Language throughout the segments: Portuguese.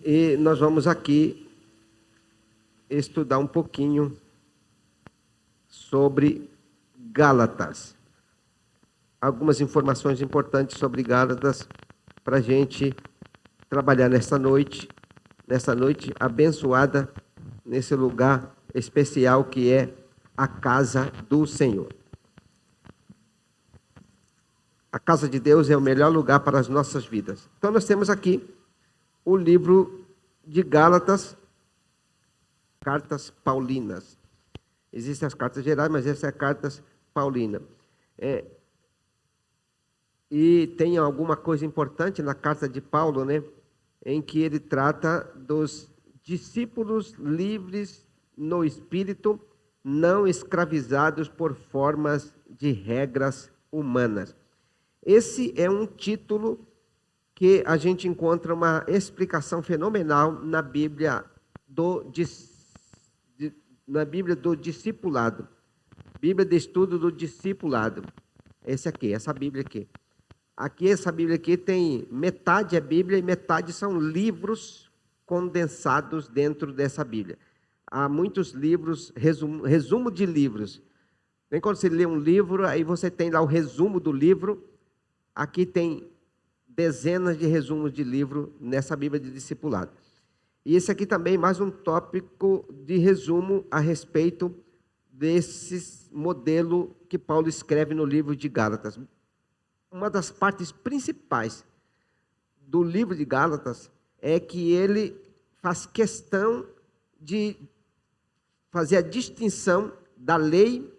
E nós vamos aqui estudar um pouquinho sobre Gálatas. Algumas informações importantes sobre Gálatas para a gente trabalhar nessa noite abençoada, nesse lugar especial que é a casa do Senhor. A casa de Deus é o melhor lugar para as nossas vidas. Então nós temos aqui o livro de Gálatas, cartas paulinas. Existem as cartas gerais, mas essa é a cartas paulina. E tem alguma coisa importante na carta de Paulo, né? Em que ele trata dos discípulos livres no espírito, não escravizados por formas de regras humanas. Esse é um título que a gente encontra uma explicação fenomenal na Bíblia do discipulado. Bíblia de estudo do discipulado. Essa Bíblia aqui. Essa Bíblia aqui tem metade é Bíblia e metade são livros condensados dentro dessa Bíblia. Há muitos livros, resumo de livros. Nem quando você lê um livro, aí você tem lá o resumo do livro. Aqui tem dezenas de resumos de livro nessa Bíblia de discipulado. E esse aqui também mais um tópico de resumo a respeito desse modelo que Paulo escreve no livro de Gálatas. Uma das partes principais do livro de Gálatas é que ele faz questão de fazer a distinção da lei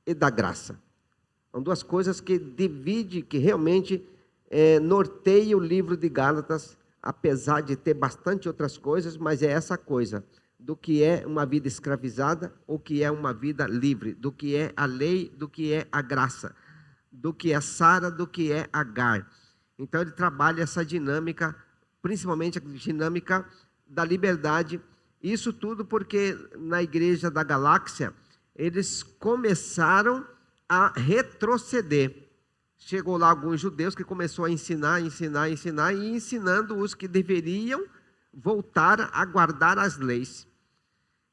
e da graça. São duas coisas que divide, que realmente norteia o livro de Gálatas, apesar de ter bastante outras coisas, mas é essa coisa do que é uma vida escravizada ou que é uma vida livre, do que é a lei, do que é a graça, do que é Sara, do que é Agar. Então ele trabalha essa dinâmica, principalmente a dinâmica da liberdade. Isso tudo porque na igreja da galáxia eles começaram a retroceder. Chegou lá alguns judeus que começou a ensinar e ensinando os que deveriam voltar a guardar as leis.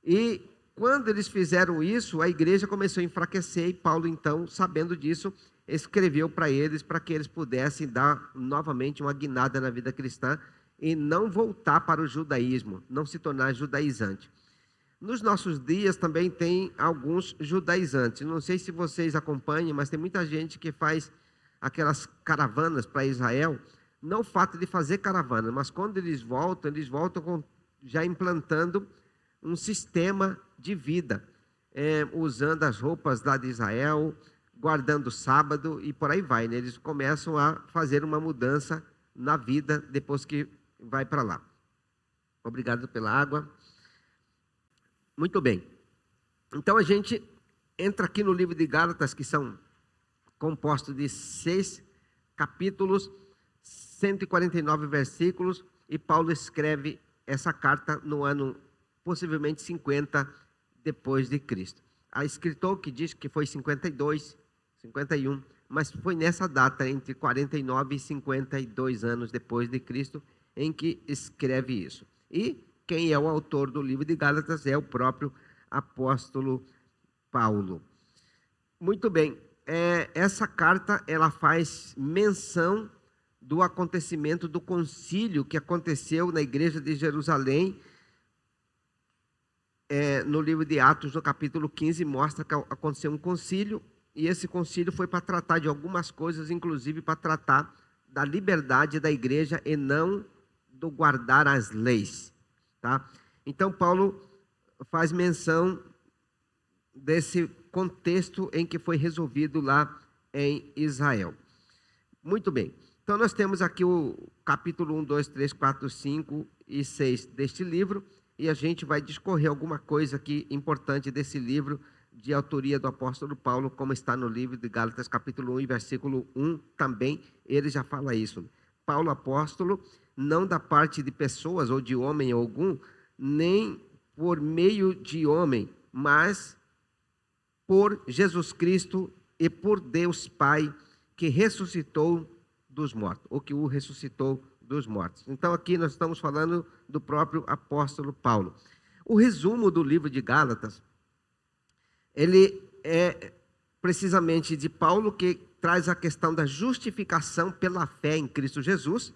E quando eles fizeram isso, a igreja começou a enfraquecer e Paulo, então, sabendo disso, escreveu para eles para que eles pudessem dar novamente uma guinada na vida cristã e não voltar para o judaísmo, não se tornar judaizante. Nos nossos dias também tem alguns judaizantes. Não sei se vocês acompanham, mas tem muita gente que faz aquelas caravanas para Israel. Não o fato de fazer caravana, mas quando eles voltam já implantando um sistema de vida, usando as roupas lá de Israel, guardando o sábado e por aí vai, né? Eles começam a fazer uma mudança na vida depois que vai para lá. Obrigado pela água. Muito bem. Então a gente entra aqui no livro de Gálatas, que são compostos de 6 capítulos, 149 versículos, e Paulo escreve essa carta no ano possivelmente 50 depois de Cristo. Há escritor que diz que foi 52, 51, mas foi nessa data, entre 49 e 52 anos depois de Cristo, em que escreve isso. E quem é o autor do livro de Gálatas é o próprio apóstolo Paulo. Muito bem, essa carta ela faz menção do acontecimento do concílio que aconteceu na igreja de Jerusalém. No livro de Atos, no capítulo 15, mostra que aconteceu um concílio, e esse concílio foi para tratar de algumas coisas, inclusive para tratar da liberdade da igreja e não do guardar as leis. Tá? Então, Paulo faz menção desse contexto em que foi resolvido lá em Israel. Muito bem. Então, nós temos aqui o capítulo 1, 2, 3, 4, 5 e 6 deste livro, e a gente vai discorrer alguma coisa aqui importante desse livro de autoria do apóstolo Paulo, como está no livro de Gálatas, capítulo 1 e versículo 1 também, ele já fala isso. Paulo, apóstolo, não da parte de pessoas ou de homem algum, nem por meio de homem, mas por Jesus Cristo e por Deus Pai, que ressuscitou dos mortos, ou que o ressuscitou dos mortos. Então, aqui nós estamos falando do próprio apóstolo Paulo. O resumo do livro de Gálatas, ele é precisamente de Paulo, que traz a questão da justificação pela fé em Cristo Jesus,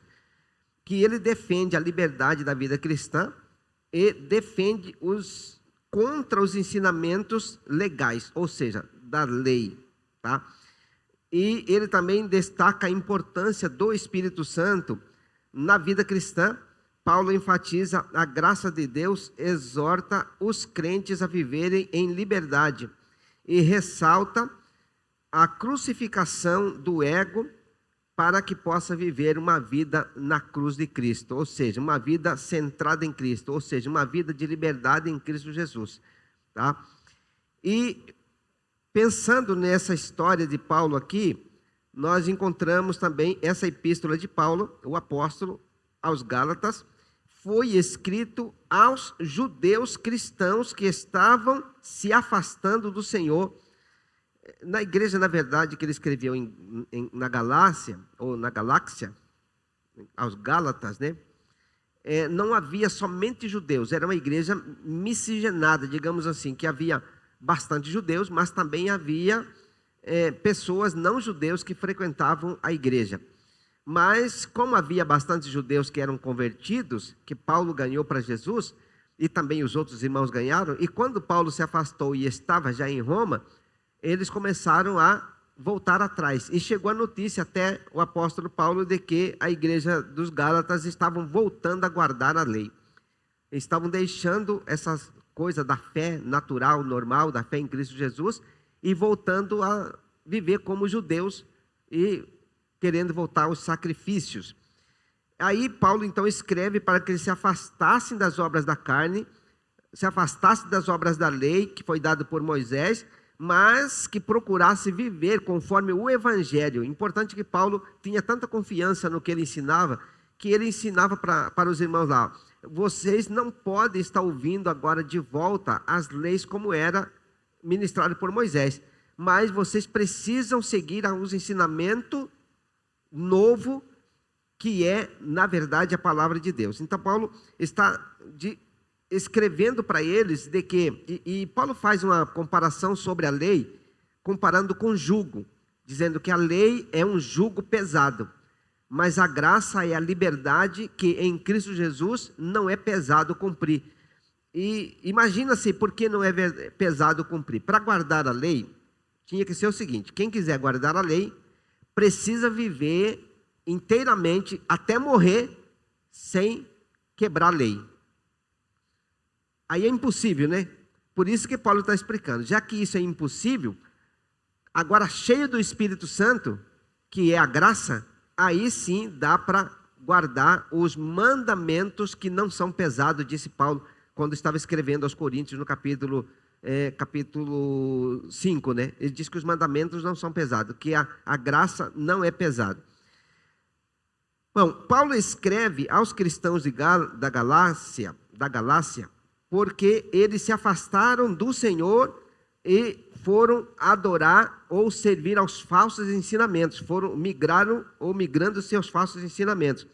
que ele defende a liberdade da vida cristã e defende contra os ensinamentos legais, ou seja, da lei, tá? E ele também destaca a importância do Espírito Santo na vida cristã. Paulo enfatiza a graça de Deus, exorta os crentes a viverem em liberdade e ressalta a crucificação do ego para que possa viver uma vida na cruz de Cristo, ou seja, uma vida centrada em Cristo, ou seja, uma vida de liberdade em Cristo Jesus, tá? E pensando nessa história de Paulo aqui, nós encontramos também essa epístola de Paulo, o apóstolo, aos Gálatas, foi escrito aos judeus cristãos que estavam se afastando do Senhor. Na igreja, na verdade, que ele escreveu na Galácia, ou na Galáxia, aos Gálatas, né? Não havia somente judeus, era uma igreja miscigenada, digamos assim, que havia bastante judeus, mas também havia pessoas não judeus que frequentavam a igreja. Mas, como havia bastante judeus que eram convertidos, que Paulo ganhou para Jesus, e também os outros irmãos ganharam, e quando Paulo se afastou e estava já em Roma, eles começaram a voltar atrás. E chegou a notícia até o apóstolo Paulo de que a igreja dos Gálatas estavam voltando a guardar a lei. Estavam deixando essas coisas da fé natural, normal, da fé em Cristo Jesus, e voltando a viver como judeus e querendo voltar aos sacrifícios. Aí Paulo então escreve para que eles se afastassem das obras da carne, se afastassem das obras da lei que foi dado por Moisés, mas que procurasse viver conforme o Evangelho. Importante que Paulo tinha tanta confiança no que ele ensinava, que ele ensinava para os irmãos lá: vocês não podem estar ouvindo agora de volta as leis como era ministrado por Moisés, mas vocês precisam seguir os ensinamentos novo, que é, na verdade, a palavra de Deus. Então, Paulo está escrevendo para eles de que, e Paulo faz uma comparação sobre a lei, comparando com jugo, dizendo que a lei é um jugo pesado, mas a graça é a liberdade que em Cristo Jesus não é pesado cumprir. E imagina-se por que não é pesado cumprir. Para guardar a lei, tinha que ser o seguinte: quem quiser guardar a lei, precisa viver inteiramente até morrer sem quebrar a lei. Aí é impossível, né? Por isso que Paulo está explicando. Já que isso é impossível, agora cheio do Espírito Santo, que é a graça, aí sim dá para guardar os mandamentos que não são pesados, disse Paulo, quando estava escrevendo aos Coríntios no capítulo 5, né? Ele diz que os mandamentos não são pesados, que a graça não é pesada. Bom, Paulo escreve aos cristãos da Galácia, porque eles se afastaram do Senhor e foram adorar ou servir aos falsos ensinamentos, migrando seus falsos ensinamentos.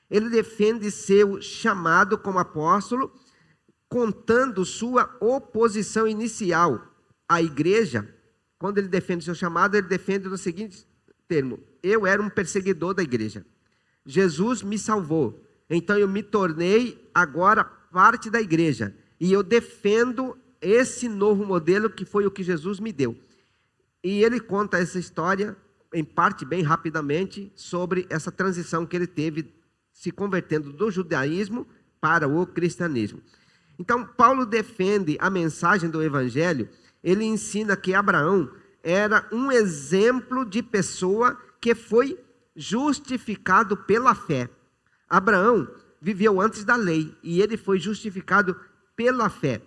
Ele defende seu chamado como apóstolo, contando sua oposição inicial à igreja. Quando ele defende seu chamado, ele defende no seguinte termo: eu era um perseguidor da igreja, Jesus me salvou, então eu me tornei agora parte da igreja, e eu defendo esse novo modelo que foi o que Jesus me deu. E ele conta essa história, em parte bem rapidamente, sobre essa transição que ele teve, se convertendo do judaísmo para o cristianismo. Então, Paulo defende a mensagem do Evangelho. Ele ensina que Abraão era um exemplo de pessoa que foi justificado pela fé. Abraão viveu antes da lei e ele foi justificado pela fé.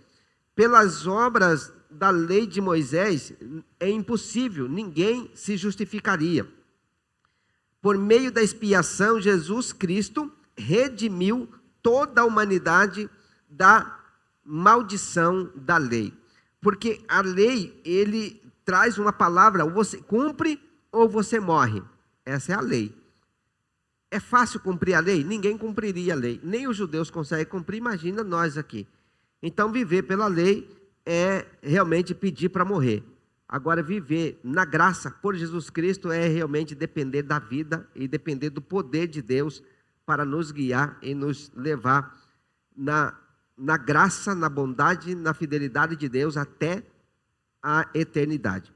Pelas obras da lei de Moisés é impossível, ninguém se justificaria. Por meio da expiação, Jesus Cristo redimiu toda a humanidade da maldição da lei. Porque a lei, ele traz uma palavra: ou você cumpre ou você morre. Essa é a lei. É fácil cumprir a lei? Ninguém cumpriria a lei. Nem os judeus conseguem cumprir, imagina nós aqui. Então, viver pela lei é realmente pedir para morrer. Agora, viver na graça por Jesus Cristo é realmente depender da vida e depender do poder de Deus para nos guiar e nos levar na graça, na bondade, na fidelidade de Deus até a eternidade.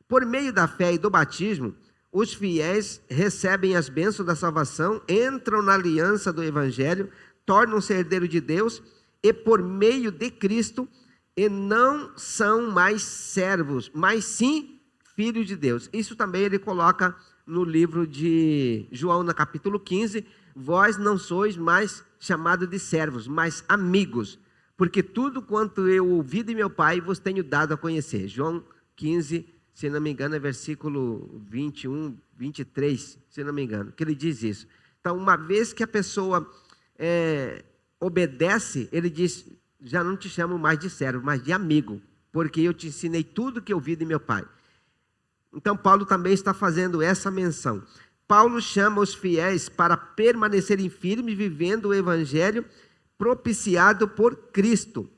Por meio da fé e do batismo, os fiéis recebem as bênçãos da salvação, entram na aliança do Evangelho, tornam-se herdeiros de Deus e por meio de Cristo, e não são mais servos, mas sim filhos de Deus. Isso também ele coloca no livro de João, no capítulo 15, vós não sois mais chamados de servos, mas amigos, porque tudo quanto eu ouvi de meu Pai vos tenho dado a conhecer. João 15, se não me engano, é versículo 21, 23, se não me engano, que ele diz isso. Então, uma vez que a pessoa obedece, ele diz, já não te chamo mais de servo, mas de amigo, porque eu te ensinei tudo que eu vi de meu Pai. Então, Paulo também está fazendo essa menção. Paulo chama os fiéis para permanecerem firmes, vivendo o Evangelho propiciado por Cristo.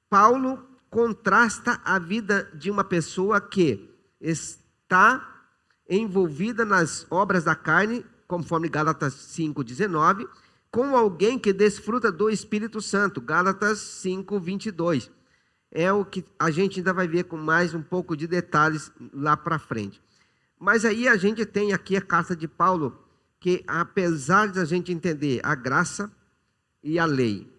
Paulo contrasta a vida de uma pessoa que está envolvida nas obras da carne, conforme Gálatas 5,19, com alguém que desfruta do Espírito Santo, Gálatas 5,22. É o que a gente ainda vai ver com mais um pouco de detalhes lá para frente. Mas aí a gente tem aqui a carta de Paulo, que apesar de a gente entender a graça e a lei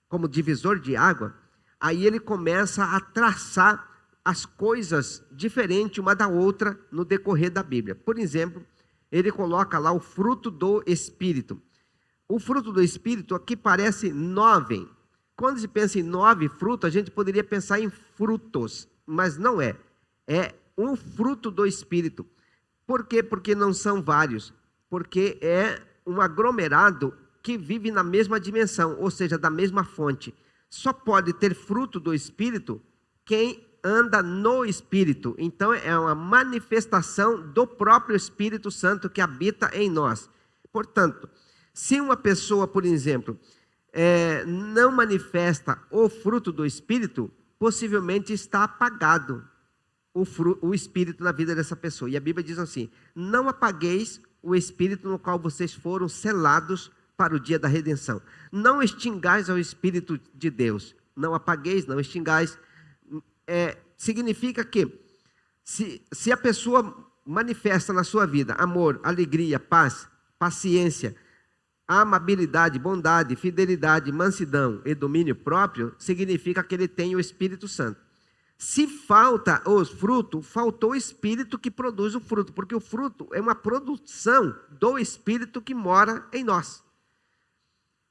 como divisor de água, aí ele começa a traçar as coisas diferentes uma da outra no decorrer da Bíblia. Por exemplo, ele coloca lá o fruto do Espírito. O fruto do Espírito aqui parece 9. Quando se pensa em 9 frutos, a gente poderia pensar em frutos, mas não é. É um fruto do Espírito. Por quê? Porque não são vários. Porque é um aglomerado que vive na mesma dimensão, ou seja, da mesma fonte. Só pode ter fruto do Espírito quem anda no Espírito. Então, é uma manifestação do próprio Espírito Santo que habita em nós. Portanto, se uma pessoa, por exemplo, não manifesta o fruto do Espírito, possivelmente está apagado o Espírito na vida dessa pessoa. E a Bíblia diz assim, não apagueis o Espírito no qual vocês foram selados para o dia da redenção. Não extingais ao Espírito de Deus. Não apagueis, não extingais. Significa que, se a pessoa manifesta na sua vida amor, alegria, paz, paciência, amabilidade, bondade, fidelidade, mansidão e domínio próprio, significa que ele tem o Espírito Santo. Se falta os frutos, faltou o Espírito que produz o fruto, porque o fruto é uma produção do Espírito que mora em nós.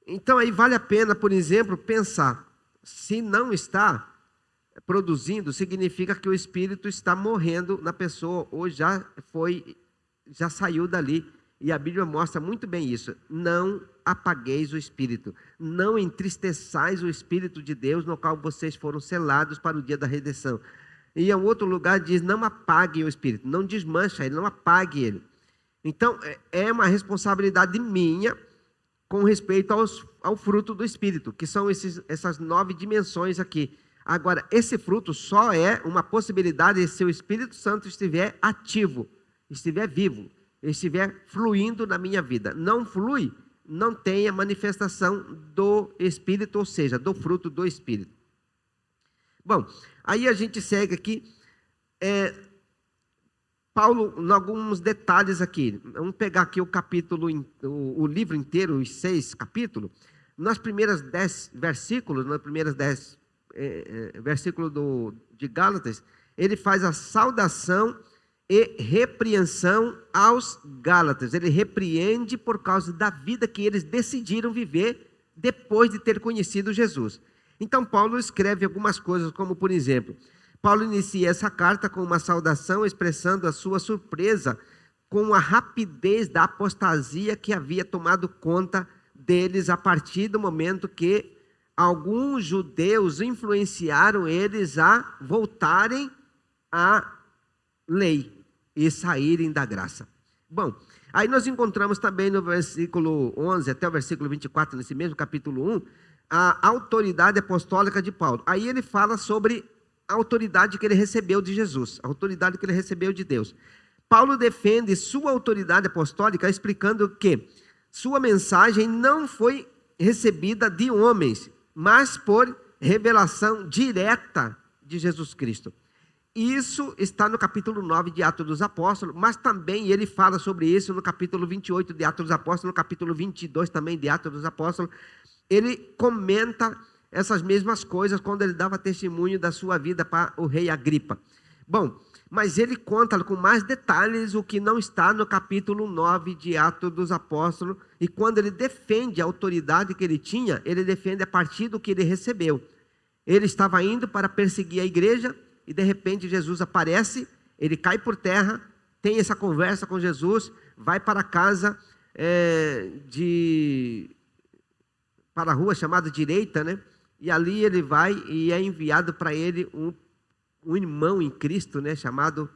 Então aí vale a pena, por exemplo, pensar, se não está produzindo, significa que o Espírito está morrendo na pessoa, ou já saiu dali. E a Bíblia mostra muito bem isso. Não apagueis o Espírito. Não entristeçais o Espírito de Deus, no qual vocês foram selados para o dia da redenção. E em outro lugar diz, não apaguem o Espírito. Não desmancha ele, não apague ele. Então, é uma responsabilidade minha com respeito ao fruto do Espírito, que são essas 9 dimensões aqui. Agora, esse fruto só é uma possibilidade se o Espírito Santo estiver ativo, estiver vivo, estiver fluindo na minha vida. Não flui, não tem a manifestação do Espírito, ou seja, do fruto do Espírito. Bom, aí a gente segue aqui, Paulo, em alguns detalhes aqui. Vamos pegar aqui o livro inteiro, os 6 capítulos. Nas primeiras 10 versículos, versículo de Gálatas, ele faz a saudação e repreensão aos Gálatas. Ele repreende por causa da vida que eles decidiram viver depois de ter conhecido Jesus. Então Paulo escreve algumas coisas, como por exemplo, Paulo inicia essa carta com uma saudação expressando a sua surpresa com a rapidez da apostasia que havia tomado conta deles a partir do momento que alguns judeus influenciaram eles a voltarem à lei e saírem da graça. Bom, Aí nós encontramos também no versículo 11 até o versículo 24, nesse mesmo capítulo 1, a autoridade apostólica de Paulo. Aí ele fala sobre a autoridade que ele recebeu de Jesus, a autoridade que ele recebeu de Deus. Paulo defende sua autoridade apostólica, explicando que sua mensagem não foi recebida de homens, mas por revelação direta de Jesus Cristo. Isso está no capítulo 9 de Atos dos Apóstolos, mas também ele fala sobre isso no capítulo 28 de Atos dos Apóstolos, no capítulo 22 também de Atos dos Apóstolos. Ele comenta essas mesmas coisas quando ele dava testemunho da sua vida para o rei Agripa. Bom, mas ele conta com mais detalhes o que não está no capítulo 9 de Atos dos Apóstolos, e quando ele defende a autoridade que ele tinha, ele defende a partir do que ele recebeu. Ele estava indo para perseguir a igreja, e de repente Jesus aparece, ele cai por terra, tem essa conversa com Jesus, vai para a casa para a rua chamada Direita, né? E ali ele vai e é enviado para ele um irmão em Cristo, né? Chamado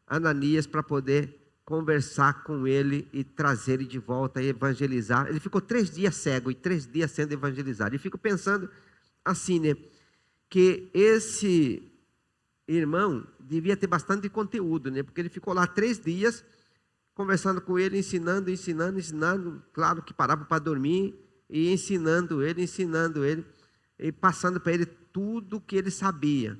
Ananias, para poder conversar com ele e trazer ele de volta e evangelizar. Ele ficou 3 dias cego e 3 dias sendo evangelizado. E fico pensando assim, né? Que esse irmão devia ter bastante conteúdo, né? Porque ele ficou lá 3 dias conversando com ele, ensinando, claro que parava para dormir, e ensinando ele, e passando para ele tudo que ele sabia.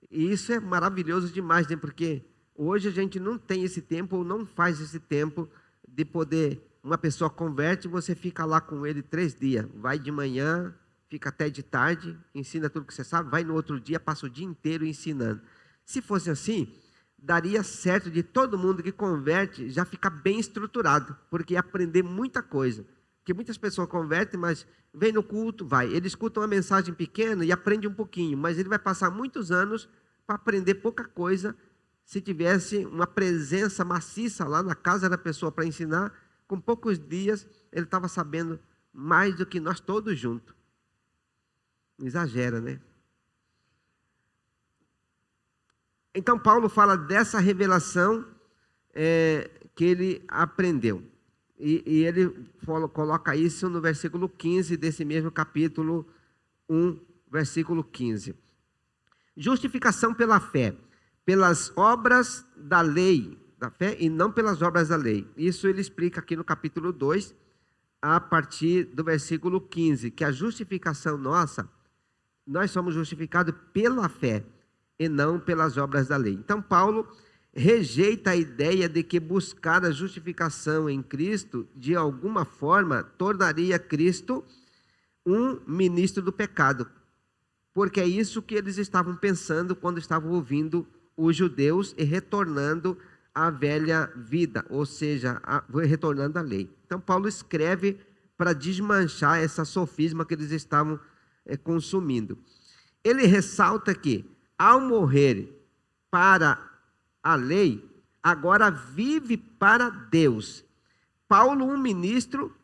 E isso é maravilhoso demais, né? Porque hoje a gente não tem esse tempo, ou não faz esse tempo de poder, uma pessoa converte e você fica lá com ele 3 dias, vai de manhã, fica até de tarde, ensina tudo que você sabe, vai no outro dia, passa o dia inteiro ensinando. Se fosse assim, daria certo de todo mundo que converte já ficar bem estruturado, porque ia aprender muita coisa. Porque muitas pessoas convertem, mas vem no culto, vai. Ele escuta uma mensagem pequena e aprende um pouquinho, mas ele vai passar muitos anos para aprender pouca coisa, se tivesse uma presença maciça lá na casa da pessoa para ensinar. Com poucos dias, ele estava sabendo mais do que nós todos juntos. Não exagera, né? Então, Paulo fala dessa revelação que ele aprendeu. E ele coloca isso no versículo 15 desse mesmo capítulo 1, versículo 15. Justificação pela fé, pelas obras da lei, da fé e não pelas obras da lei. Isso ele explica aqui no capítulo 2, a partir do versículo 15, que a justificação nossa, nós somos justificados pela fé e não pelas obras da lei. Então, Paulo rejeita a ideia de que buscar a justificação em Cristo, de alguma forma, tornaria Cristo um ministro do pecado. Porque é isso que eles estavam pensando quando estavam ouvindo os judeus e retornando à velha vida, ou seja, retornando à lei. Então, Paulo escreve para desmanchar essa sofisma que eles estavam consumindo. Ele ressalta que, ao morrer para a lei, agora vive para Deus. Paulo, um ministro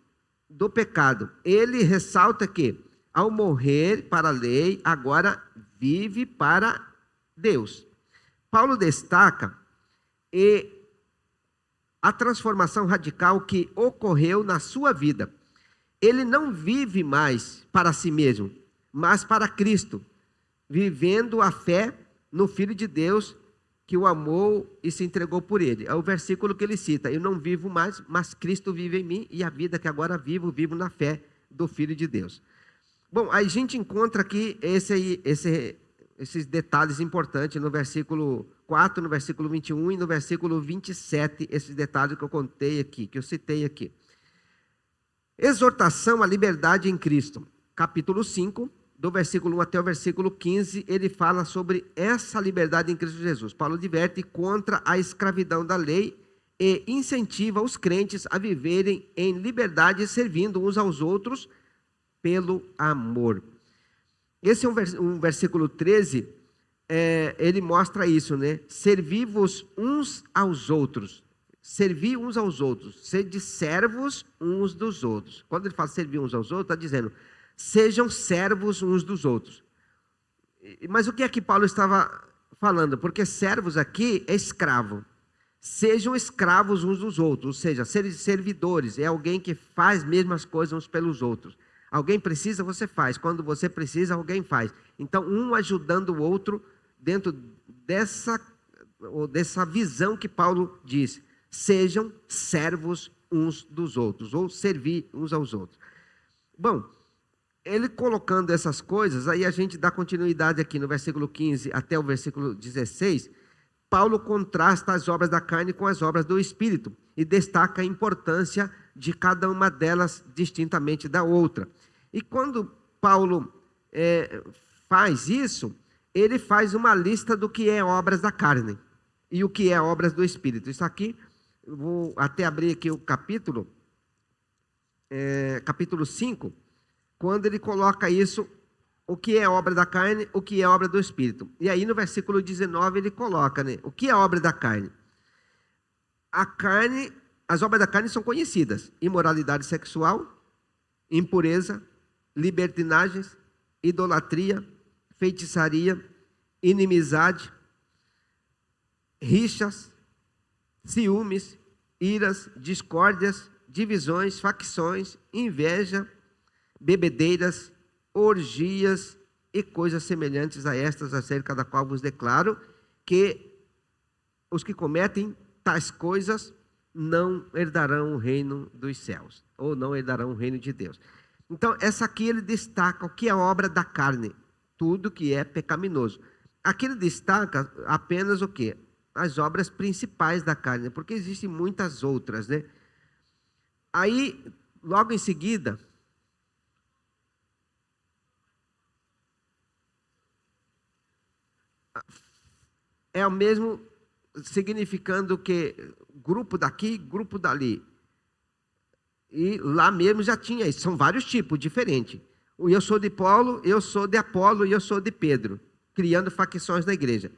do pecado, ele ressalta que, ao morrer para a lei, agora vive para Deus. Paulo destaca a transformação radical que ocorreu na sua vida. Ele não vive mais para si mesmo, mas para Cristo, vivendo a fé no Filho de Deus, que o amou e se entregou por ele. É o versículo que ele cita: eu não vivo mais, mas Cristo vive em mim, e a vida que agora vivo na fé do Filho de Deus. Bom, a gente encontra aqui esses detalhes importantes no versículo 4, no versículo 21 e no versículo 27, esses detalhes que eu contei aqui, que eu citei aqui. Exortação à liberdade em Cristo, capítulo 5, do versículo 1 até o versículo 15, ele fala sobre essa liberdade em Cristo Jesus. Paulo adverte contra a escravidão da lei e incentiva os crentes a viverem em liberdade, servindo uns aos outros pelo amor. Esse é um versículo 13, ele mostra isso, né? Servir-vos uns aos outros. Servir uns aos outros. Sede servos uns dos outros. Quando ele fala servir uns aos outros, está dizendo: sejam servos uns dos outros. Mas o que é que Paulo estava falando? Porque servos aqui é escravo. Sejam escravos uns dos outros, ou seja, servidores, é alguém que faz mesmas coisas uns pelos outros. Alguém precisa, você faz. Quando você precisa, alguém faz. Então, um ajudando o outro dentro dessa visão que Paulo diz. Sejam servos uns dos outros, ou servir uns aos outros. Bom, ele colocando essas coisas, aí a gente dá continuidade aqui no versículo 15 até o versículo 16. Paulo contrasta as obras da carne com as obras do Espírito e destaca a importância de cada uma delas distintamente da outra. E quando Paulo faz isso, ele faz uma lista do que é obras da carne e o que é obras do Espírito. Isso aqui, vou até abrir aqui o capítulo 5, quando ele coloca isso, o que é obra da carne, o que é obra do Espírito. E aí no versículo 19 ele coloca, né, o que é obra da carne? A carne, as obras da carne são conhecidas: imoralidade sexual, impureza, libertinagens, idolatria, feitiçaria, inimizade, rixas, ciúmes, iras, discórdias, divisões, facções, inveja, bebedeiras, orgias e coisas semelhantes a estas, acerca da qual vos declaro que os que cometem tais coisas não herdarão o reino dos céus, ou não herdarão o reino de Deus. Então, essa aqui ele destaca o que é obra da carne, tudo que é pecaminoso. Aqui ele destaca apenas o quê? As obras principais da carne, porque existem muitas outras, né? Aí, logo em seguida, é o mesmo significando que grupo daqui, grupo dali. E lá mesmo já tinha isso, são vários tipos diferentes. Eu sou de Paulo, eu sou de Apolo e eu sou de Pedro, criando facções na igreja.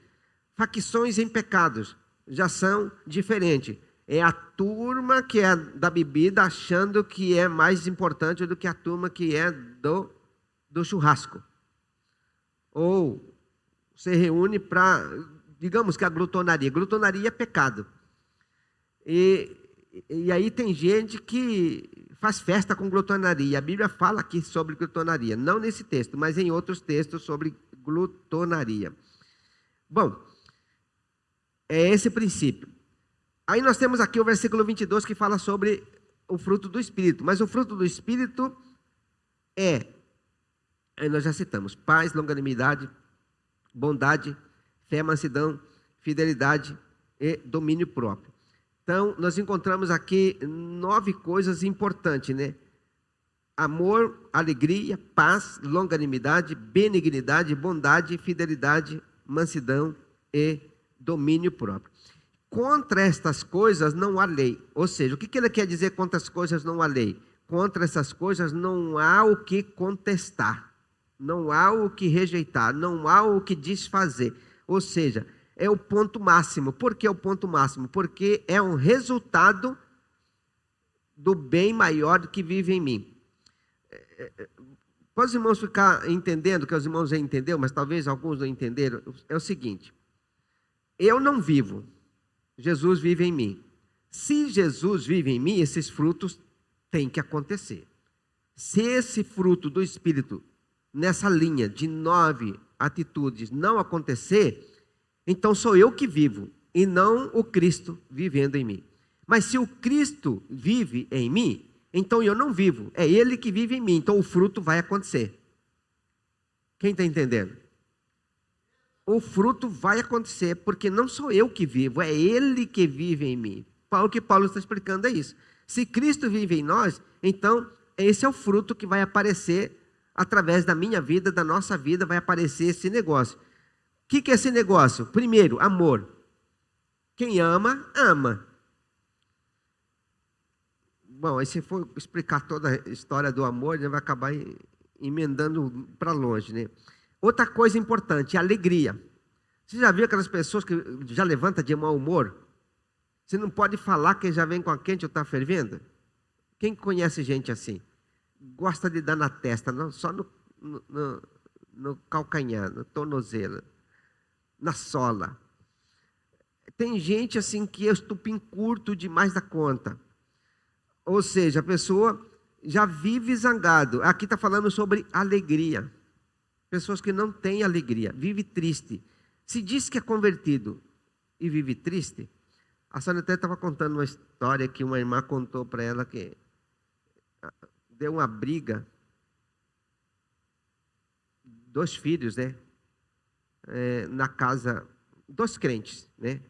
Facções em pecados já são diferentes. É a turma que é da bebida achando que é mais importante do que a turma que é do churrasco. Ou se reúne para, digamos que a glutonaria. Glutonaria é pecado. E aí tem gente que faz festa com glutonaria. A Bíblia fala aqui sobre glutonaria. Não nesse texto, mas em outros textos sobre glutonaria. Bom, é esse princípio. Aí nós temos aqui o versículo 22 que fala sobre o fruto do Espírito. Mas o fruto do Espírito aí nós já citamos: paz, longanimidade, bondade, fé, mansidão, fidelidade e domínio próprio. Então, nós encontramos aqui 9 coisas importantes, né? Amor, alegria, paz, longanimidade, benignidade, bondade, fidelidade, mansidão e domínio próprio. Contra estas coisas não há lei. Ou seja, o que ele quer dizer contra as coisas não há lei? Contra essas coisas não há o que contestar, não há o que rejeitar, não há o que desfazer. Ou seja, é o ponto máximo. Por que é o ponto máximo? Porque é um resultado do bem maior que vive em mim. Pode os irmãos ficar entendendo, que os irmãos já entenderam, mas talvez alguns não entenderam. É o seguinte: eu não vivo, Jesus vive em mim. Se Jesus vive em mim, esses frutos têm que acontecer. Se esse fruto do Espírito, nessa linha de 9 atitudes, não acontecer, então sou eu que vivo, e não o Cristo vivendo em mim. Mas se o Cristo vive em mim, então eu não vivo, é Ele que vive em mim, então o fruto vai acontecer. Quem está entendendo? O fruto vai acontecer, porque não sou eu que vivo, é Ele que vive em mim. O que Paulo está explicando é isso. Se Cristo vive em nós, então esse é o fruto que vai aparecer através da minha vida, da nossa vida, vai aparecer esse negócio. O que é esse negócio? Primeiro, amor. Quem ama, ama. Bom, aí se for explicar toda a história do amor, vai acabar emendando para longe, né? Outra coisa importante, alegria. Você já viu aquelas pessoas que já levantam de mau humor? Você não pode falar que já vem com a quente ou está fervendo? Quem conhece gente assim? Gosta de dar na testa, não, só no calcanhar, no tornozelo, na sola. Tem gente assim que é estupim curto demais da conta. Ou seja, a pessoa já vive zangado. Aqui está falando sobre alegria. Pessoas que não têm alegria, vive triste. Se diz que é convertido e vive triste. A Sônia até estava contando uma história que uma irmã contou para ela que deu uma briga. 2 filhos, né? Na casa, 2 crentes, né?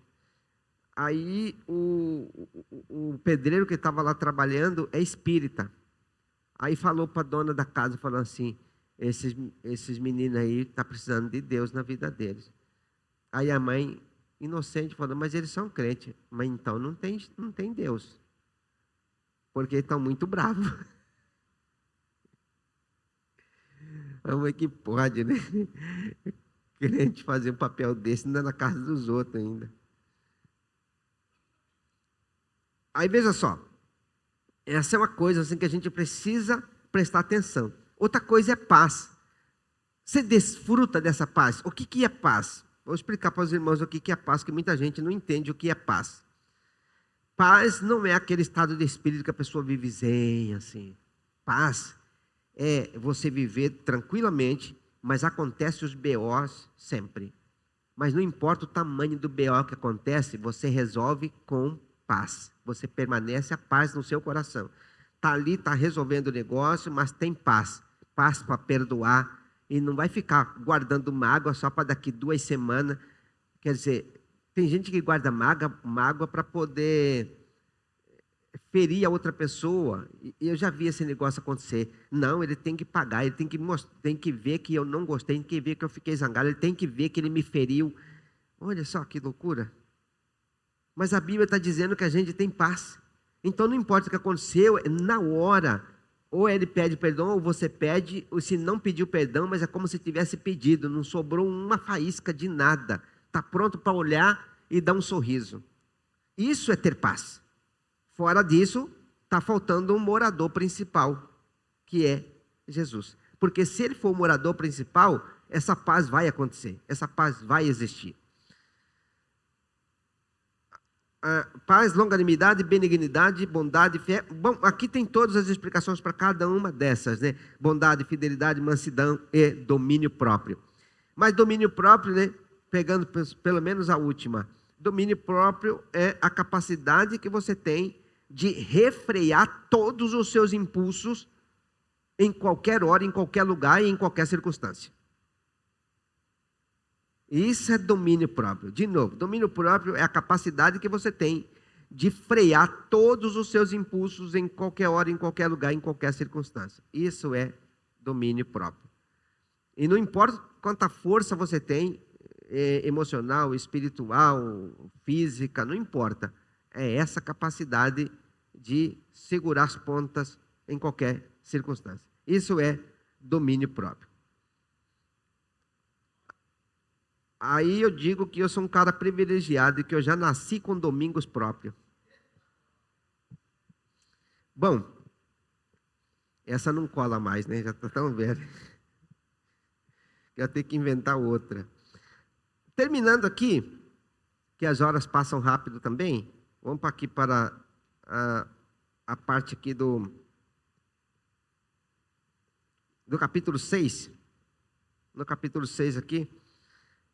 Aí o pedreiro que estava lá trabalhando é espírita. Aí falou para a dona da casa, falou assim, esses meninos aí estão precisando de Deus na vida deles. Aí a mãe, inocente, falou, mas eles são crentes. Mas então não tem Deus. Porque estão muito bravos. Como é que pode, né? Crente fazer um papel desse ainda na casa dos outros ainda. Aí veja só, essa é uma coisa assim que a gente precisa prestar atenção. Outra coisa é paz. Você desfruta dessa paz? O que é paz? Vou explicar para os irmãos o que é paz, que muita gente não entende o que é paz. Paz não é aquele estado de espírito que a pessoa vive zen, assim. Paz é você viver tranquilamente, mas acontece os BOs sempre. Mas não importa o tamanho do BO que acontece, você resolve com paz. Você permanece a paz no seu coração. Está ali, está resolvendo o negócio, mas tem paz. Paz para perdoar. E não vai ficar guardando mágoa só para daqui 2 semanas. Quer dizer, tem gente que guarda mágoa para poder ferir a outra pessoa. E eu já vi esse negócio acontecer. Não, ele tem que pagar, ele tem que ver que eu não gostei, tem que ver que eu fiquei zangado, ele tem que ver que ele me feriu. Olha só que loucura. Mas a Bíblia está dizendo que a gente tem paz. Então não importa o que aconteceu, na hora, ou ele pede perdão, ou você pede, ou se não pediu perdão, mas é como se tivesse pedido, não sobrou uma faísca de nada. Está pronto para olhar e dar um sorriso. Isso é ter paz. Fora disso, está faltando um morador principal, que é Jesus. Porque se ele for o morador principal, essa paz vai acontecer, essa paz vai existir. Paz, longanimidade, benignidade, bondade, fé. Bom, aqui tem todas as explicações para cada uma dessas, né? Bondade, fidelidade, mansidão e domínio próprio. Mas domínio próprio, né? Pegando pelo menos a última. Domínio próprio é a capacidade que você tem de refrear todos os seus impulsos em qualquer hora, em qualquer lugar e em qualquer circunstância. Isso é domínio próprio. De novo, domínio próprio é a capacidade que você tem de frear todos os seus impulsos em qualquer hora, em qualquer lugar, em qualquer circunstância. Isso é domínio próprio. E não importa quanta força você tem, emocional, espiritual, física, não importa. É essa capacidade de segurar as pontas em qualquer circunstância. Isso é domínio próprio. Aí eu digo que eu sou um cara privilegiado e que eu já nasci com domingos próprios. Bom, essa não cola mais, né? Já está tão velha. Já tenho que inventar outra. Terminando aqui, que as horas passam rápido também, vamos aqui para a parte aqui do capítulo 6. No capítulo 6 aqui.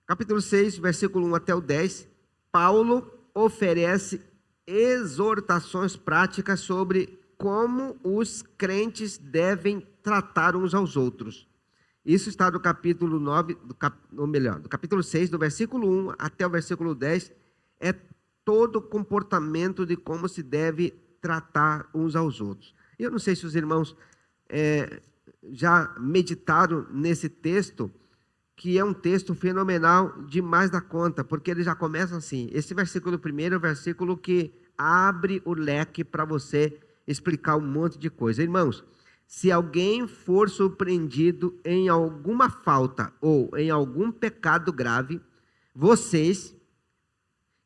Capítulo 6, versículo 1 até o 10, Paulo oferece exortações práticas sobre como os crentes devem tratar uns aos outros. Isso está do capítulo 9, do capítulo 6, do versículo 1 até o versículo 10, é todo o comportamento de como se deve tratar uns aos outros. Eu não sei se os irmãos já meditaram nesse texto, que é um texto fenomenal demais da conta, porque ele já começa assim. Esse versículo primeiro é o versículo que abre o leque para você explicar um monte de coisa. Irmãos, se alguém for surpreendido em alguma falta ou em algum pecado grave, vocês,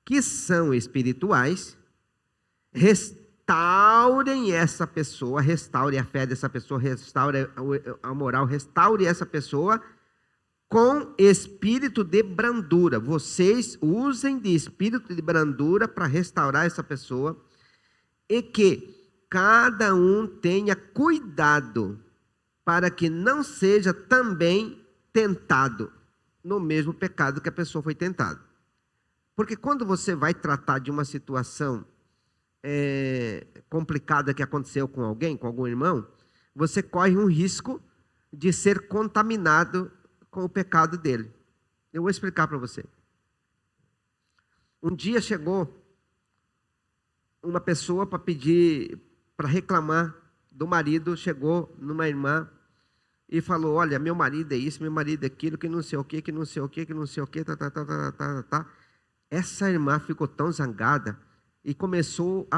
que são espirituais, restaurem essa pessoa, restaure a fé dessa pessoa, restaure a moral, restaure essa pessoa com espírito de brandura. Vocês usem de espírito de brandura para restaurar essa pessoa, e que cada um tenha cuidado para que não seja também tentado no mesmo pecado que a pessoa foi tentada. Porque quando você vai tratar de uma situação complicada que aconteceu com alguém, com algum irmão, você corre um risco de ser contaminado com o pecado dele. Eu vou explicar para você. Um dia chegou uma pessoa para pedir, para reclamar do marido, chegou numa irmã e falou: olha, meu marido é isso, meu marido é aquilo, que não sei o que, que não sei o que, que não sei o que, tá. Essa irmã ficou tão zangada e começou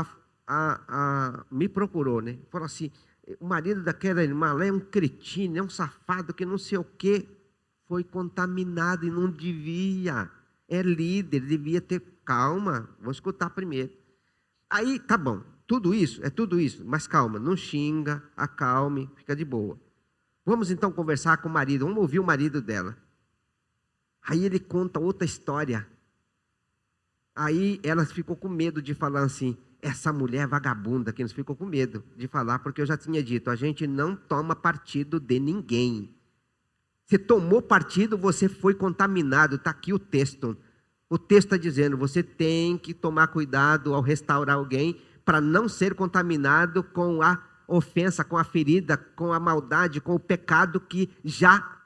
me procurou, né? Falou assim: o marido daquela irmã lá é um cretino, é um safado, que não sei o que. Foi contaminado e não devia. É líder, devia ter calma. Vou escutar primeiro. Aí, tá bom, tudo isso, mas calma, não xinga, acalme, fica de boa. Vamos então conversar com o marido, vamos ouvir o marido dela. Aí ele conta outra história. Aí ela ficou com medo de falar assim: essa mulher vagabunda, que nos ficou com medo de falar, porque eu já tinha dito, a gente não toma partido de ninguém. Você tomou partido, você foi contaminado. Está aqui o texto. O texto está dizendo: você tem que tomar cuidado ao restaurar alguém para não ser contaminado com a ofensa, com a ferida, com a maldade, com o pecado que já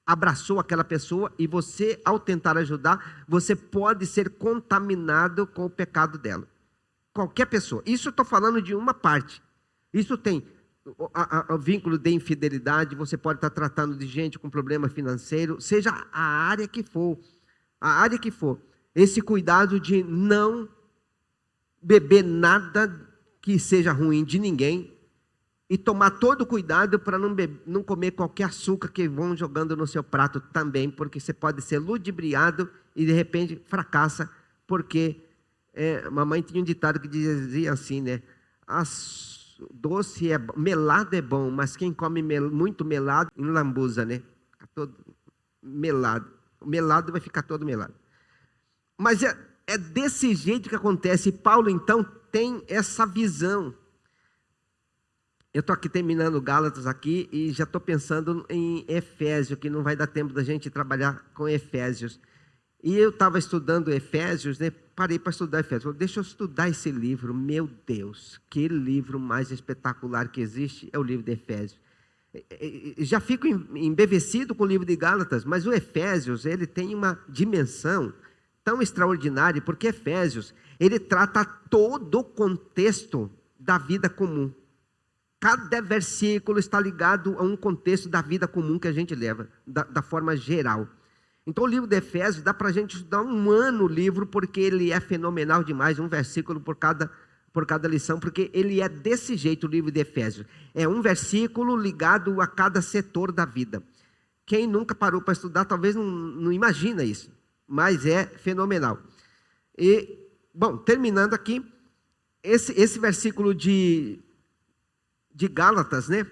abraçou aquela pessoa, e você, ao tentar ajudar, você pode ser contaminado com o pecado dela. Qualquer pessoa. Isso eu estou falando de uma parte. Isso tem o vínculo de infidelidade, você pode estar tratando de gente com problema financeiro, seja a área que for, esse cuidado de não beber nada que seja ruim de ninguém, e tomar todo o cuidado para não comer qualquer açúcar que vão jogando no seu prato também, porque você pode ser ludibriado e de repente fracassa, porque mamãe tinha um ditado que dizia assim, né? Doce melado é bom, mas quem come muito melado enlambuza, né? Fica todo melado. O melado vai ficar todo melado. Mas é desse jeito que acontece. E Paulo, então, tem essa visão. Eu estou aqui terminando Gálatas aqui e já estou pensando em Efésios, que não vai dar tempo da gente trabalhar com Efésios. E eu estava estudando Efésios, né? Parei para estudar Efésios. Falei, deixa eu estudar esse livro. Meu Deus, que livro mais espetacular que existe é o livro de Efésios. Já fico embevecido com o livro de Gálatas, mas o Efésios, ele tem uma dimensão tão extraordinária, porque Efésios, ele trata todo o contexto da vida comum. Cada versículo está ligado a um contexto da vida comum que a gente leva, da forma geral. Então o livro de Efésios dá para a gente estudar um ano o livro, porque ele é fenomenal demais, um versículo por cada lição, porque ele é desse jeito o livro de Efésios. É um versículo ligado a cada setor da vida. Quem nunca parou para estudar talvez não imagina isso, mas é fenomenal. E, bom, terminando aqui, esse versículo de Gálatas, né?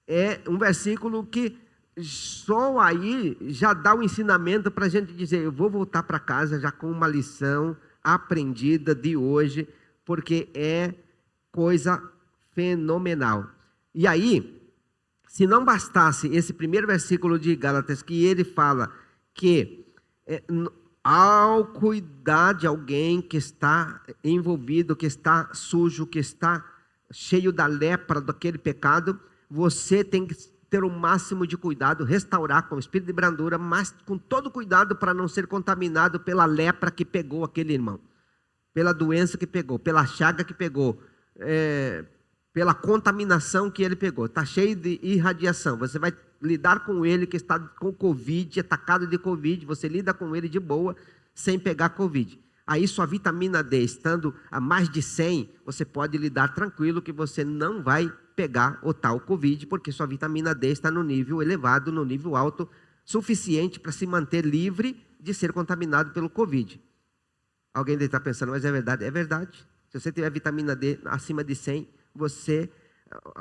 É um versículo que só aí já dá o ensinamento para a gente dizer: eu vou voltar para casa já com uma lição aprendida de hoje, porque é coisa fenomenal. E aí, se não bastasse esse primeiro versículo de Gálatas, que ele fala que ao cuidar de alguém que está envolvido, que está sujo, que está cheio da lepra daquele pecado, você tem que ter o máximo de cuidado, restaurar com o espírito de brandura, mas com todo cuidado para não ser contaminado pela lepra que pegou aquele irmão, pela doença que pegou, pela chaga que pegou, pela contaminação que ele pegou. Está cheio de irradiação, você vai lidar com ele que está com Covid, atacado de Covid, você lida com ele de boa, sem pegar Covid. Aí sua vitamina D estando a mais de 100, você pode lidar tranquilo que você não vai pegar o tal Covid, porque sua vitamina D está no nível elevado, no nível alto, suficiente para se manter livre de ser contaminado pelo Covid. Alguém deve estar pensando, mas é verdade? É verdade. Se você tiver vitamina D acima de 100,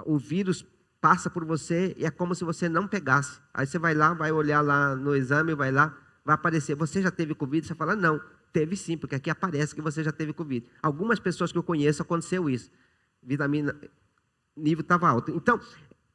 o vírus passa por você e é como se você não pegasse. Aí você vai lá, vai olhar lá no exame, vai lá, vai aparecer, você já teve Covid? Você fala, não, teve sim, porque aqui aparece que você já teve Covid. Algumas pessoas que eu conheço aconteceu isso. Vitamina, nível estava alto. Então,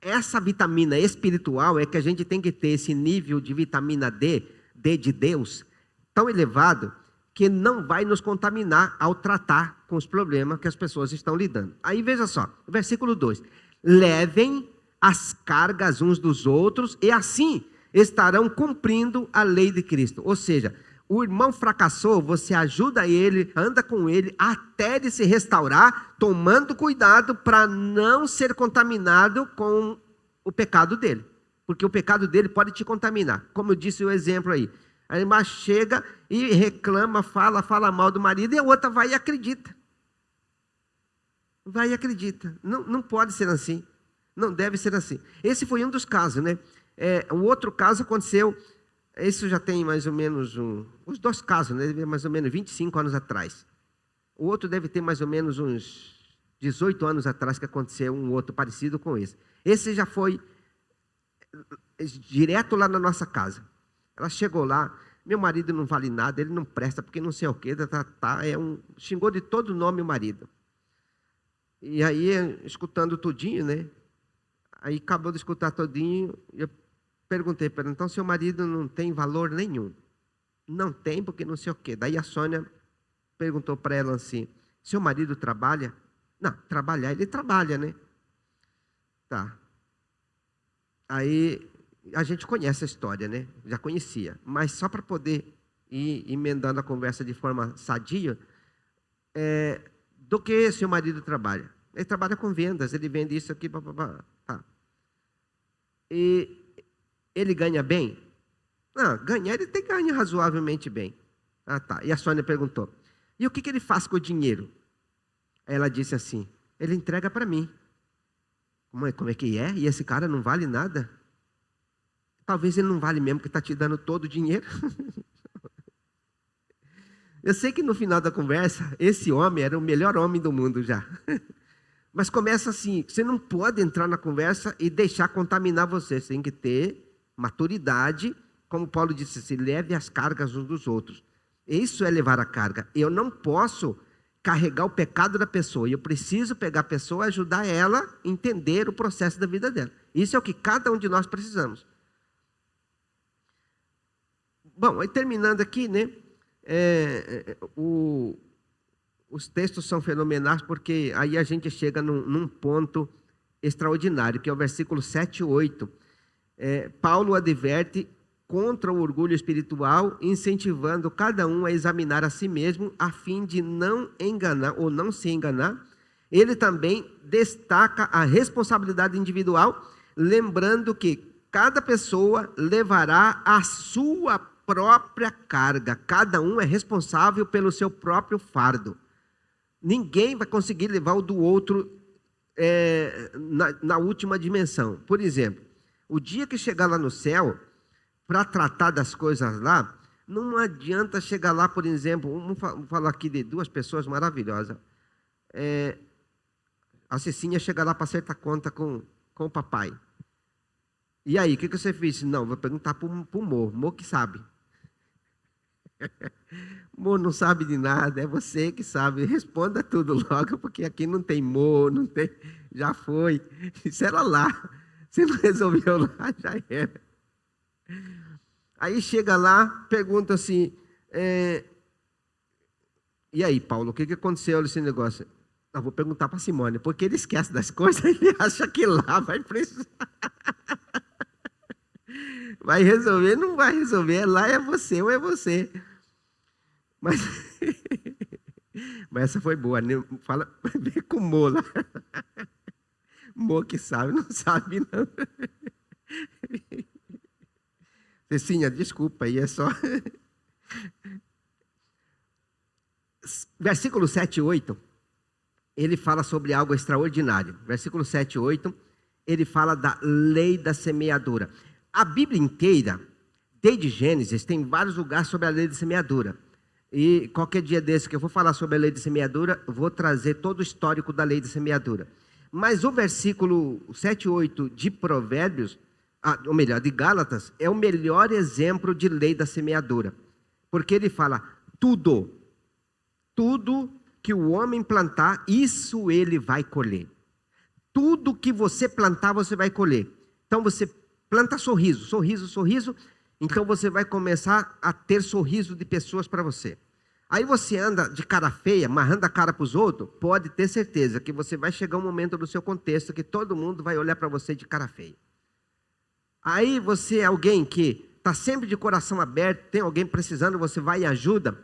essa vitamina espiritual é que a gente tem que ter esse nível de vitamina D de Deus, tão elevado, que não vai nos contaminar ao tratar com os problemas que as pessoas estão lidando. Aí veja só, versículo 2. Levem as cargas uns dos outros e assim estarão cumprindo a lei de Cristo. Ou seja, o irmão fracassou, você ajuda ele, anda com ele até ele se restaurar, tomando cuidado para não ser contaminado com o pecado dele. Porque o pecado dele pode te contaminar. Como eu disse o exemplo aí. A irmã chega e reclama, fala mal do marido, e a outra vai e acredita. Vai e acredita. Não pode ser assim. Não deve ser assim. Esse foi um dos casos, né? O outro caso aconteceu, isso já tem mais ou menos os dois casos, né? Mais ou menos 25 anos atrás. O outro deve ter mais ou menos uns 18 anos atrás que aconteceu um outro parecido com esse. Esse já foi direto lá na nossa casa. Ela chegou lá, meu marido não vale nada, ele não presta porque não sei o quê, xingou de todo nome o marido. E aí, escutando tudinho, né? Aí acabou de escutar tudinho, eu perguntei para ela, então seu marido não tem valor nenhum? Não tem porque não sei o quê. Daí a Sônia perguntou para ela assim, seu marido trabalha? Não, trabalhar, ele trabalha, né? Tá. Aí a gente conhece a história, né? Já conhecia. Mas só para poder ir emendando a conversa de forma sadia, do que seu marido trabalha? Ele trabalha com vendas, ele vende isso aqui, tá. E ele ganha bem? Não, ganhar ele até ganha razoavelmente bem. Ah, tá. E a Sônia perguntou, e o que ele faz com o dinheiro? Aí ela disse assim, ele entrega para mim. Como é que é? E esse cara não vale nada? Talvez ele não vale mesmo, que está te dando todo o dinheiro. Eu sei que no final da conversa, esse homem era o melhor homem do mundo já. Mas começa assim, você não pode entrar na conversa e deixar contaminar você. Você tem que ter maturidade, como Paulo disse, se leve as cargas uns dos outros. Isso é levar a carga. Eu não posso carregar o pecado da pessoa. Eu preciso pegar a pessoa e ajudar ela a entender o processo da vida dela. Isso é o que cada um de nós precisamos. Bom, aí terminando aqui, né? Os textos são fenomenais porque aí a gente chega num ponto extraordinário, que é o versículo 7 e 8. Paulo adverte contra o orgulho espiritual, incentivando cada um a examinar a si mesmo, a fim de não enganar ou não se enganar. Ele também destaca a responsabilidade individual, lembrando que cada pessoa levará a sua própria carga. Cada um é responsável pelo seu próprio fardo. Ninguém vai conseguir levar o do outro na última dimensão. Por exemplo, o dia que chegar lá no céu, para tratar das coisas lá, não adianta chegar lá, por exemplo, vamos falar aqui de duas pessoas maravilhosas. A Cecinha chega lá para acertar conta com o papai. E aí, o que você fez? Não, vou perguntar para o Mo. Mo que sabe. Mo não sabe de nada, é você que sabe. Responda tudo logo, porque aqui não tem Mo, não tem. Já foi. Isso era lá. Você não resolveu lá, já era. Aí chega lá, pergunta assim, e aí, Paulo, o que aconteceu nesse negócio? Eu vou perguntar para Simone, porque ele esquece das coisas, ele acha que lá vai precisar. Vai resolver? Não vai resolver, lá é você ou é você. Mas essa foi boa, né? Fala, vem com o Mo lá. Mo que sabe, não sabe não. Cecinha, desculpa, aí é só... Versículo 7 e 8, ele fala sobre algo extraordinário. Versículo 7 e 8, ele fala da lei da semeadura. A Bíblia inteira, desde Gênesis, tem vários lugares sobre a lei de semeadura. E qualquer dia desse que eu vou falar sobre a lei de semeadura, vou trazer todo o histórico da lei de semeadura. Mas o versículo 7 e 8 de Provérbios, ou melhor, de Gálatas, é o melhor exemplo de lei da semeadura. Porque ele fala, tudo que o homem plantar, isso ele vai colher. Tudo que você plantar, você vai colher. Então você planta sorriso, então você vai começar a ter sorriso de pessoas para você. Aí você anda de cara feia, amarrando a cara para os outros, pode ter certeza que você vai chegar um momento no seu contexto que todo mundo vai olhar para você de cara feia. Aí você é alguém que está sempre de coração aberto, tem alguém precisando, você vai e ajuda.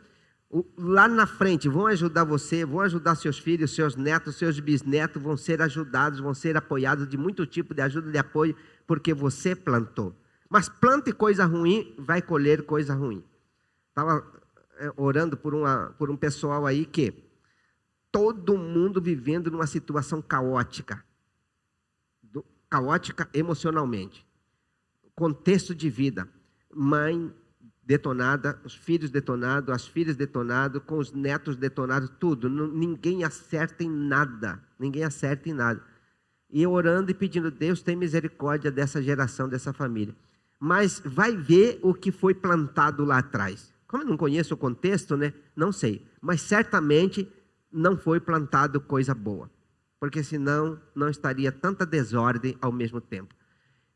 Lá na frente vão ajudar você, vão ajudar seus filhos, seus netos, seus bisnetos, vão ser ajudados, vão ser apoiados de muito tipo de ajuda, de apoio, porque você plantou. Mas plante coisa ruim, vai colher coisa ruim. Estava orando por um pessoal aí que todo mundo vivendo numa situação caótica emocionalmente, contexto de vida, mãe detonada, os filhos detonados, as filhas detonadas, com os netos detonados, tudo, ninguém acerta em nada, e eu orando e pedindo, Deus tem misericórdia dessa geração, dessa família, mas vai ver o que foi plantado lá atrás. Como eu não conheço o contexto, né? Não sei. Mas certamente não foi plantado coisa boa. Porque senão não estaria tanta desordem ao mesmo tempo.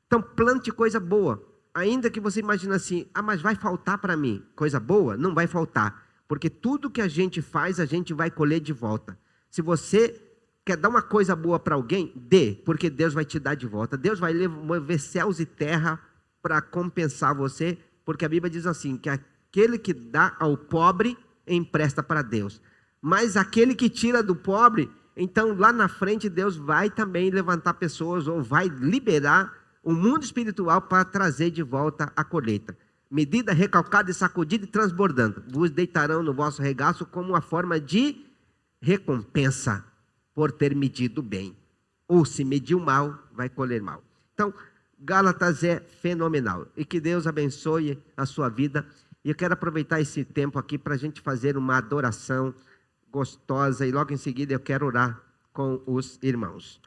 Então plante coisa boa. Ainda que você imagine assim, mas vai faltar para mim coisa boa? Não vai faltar. Porque tudo que a gente faz, a gente vai colher de volta. Se você quer dar uma coisa boa para alguém, dê. Porque Deus vai te dar de volta. Deus vai mover céus e terra para compensar você. Porque a Bíblia diz assim, que aquele que dá ao pobre, empresta para Deus. Mas aquele que tira do pobre, então lá na frente Deus vai também levantar pessoas, ou vai liberar o mundo espiritual para trazer de volta a colheita. Medida, recalcada e sacudida e transbordando. Vos deitarão no vosso regaço como uma forma de recompensa por ter medido bem. Ou se mediu mal, vai colher mal. Então, Gálatas é fenomenal. E que Deus abençoe a sua vida. E eu quero aproveitar esse tempo aqui para a gente fazer uma adoração gostosa. E logo em seguida eu quero orar com os irmãos.